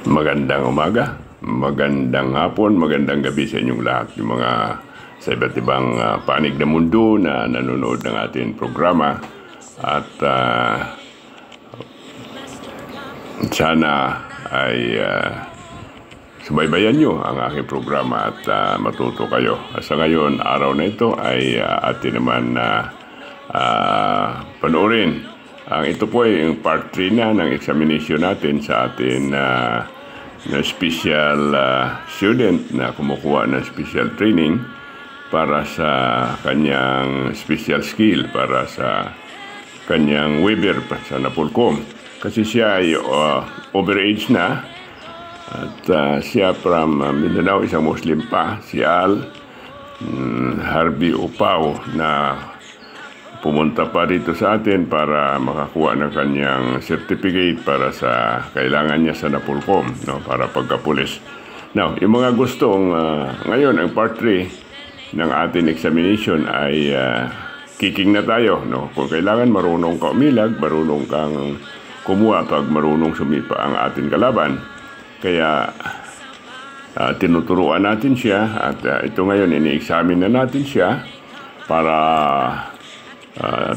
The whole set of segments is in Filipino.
Magandang umaga, magandang hapon, magandang gabi sa inyong lahat. Yung mga sa iba't ibang panig ng mundo na nanonood ng ating programa. At sana ay subaybayan nyo ang aking programa at matuto kayo. Sa ngayon, araw na ito ay atin naman panoorin. Ito po ay yung part 3 na ng examination natin sa atin na special student na kumukuha ng special training para sa kanyang special skill, para sa kanyang weaver sa Napolcom. Kasi siya ay overage na at siya from Mindanao, isang Muslim pa, si Al Harvey Upao, na pumunta pa dito sa atin para makakuha ng kanyang certificate para sa kailangan niya sa Napolcom, no, para pagkapulis. Now, yung mga gustong ngayon, ang part 3 ng ating examination ay kicking na tayo, no? Kung kailangan marunong ka umilag, marunong kang kumuha pag marunong sumipa ang ating kalaban. Kaya tinuturuan natin siya at ito ngayon ini-examine na natin siya para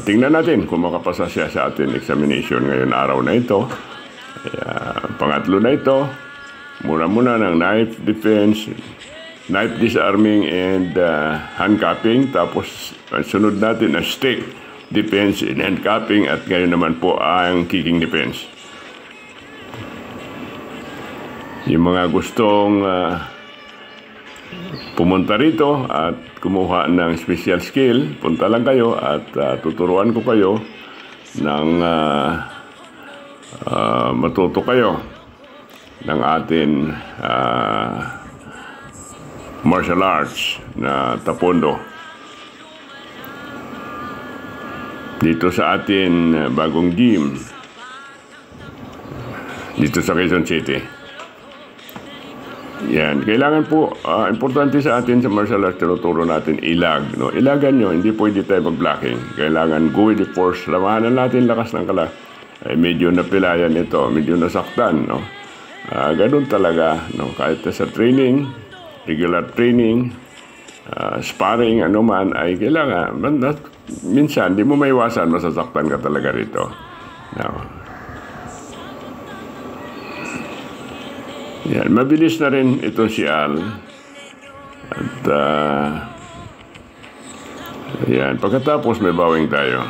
tingnan natin kung makapasa siya sa ating examination ngayon araw na ito. Pangatlo na ito, muna ng knife defense, knife disarming and handcuffing. Tapos sunod natin ang stick defense and handcuffing, at ngayon naman po ang kicking defense. Yung mga gustong pumunta rito at kumuha ng special skill, punta lang kayo at tuturuan ko kayo ng matuto kayo ng ating martial arts na taekwondo dito sa ating bagong gym dito sa Quezon City. Yan, kailangan po, importante sa atin sa martial arts, tinuturo natin ilag, no? Ilagan nyo, hindi pwede tayo mag-blocking. Kailangan go with the force, lamahanan natin lakas ng kala. Medyo napilayan ito, medyo nasaktan, no? Ganun talaga, no? Kahit sa training, regular training, sparring, ano man, ay kailangan, minsan, di mo maiwasan, masasaktan ka talaga rito. No? Yan, mabilis na rin ito si Al. At yan, pagkatapos may bawing tayo.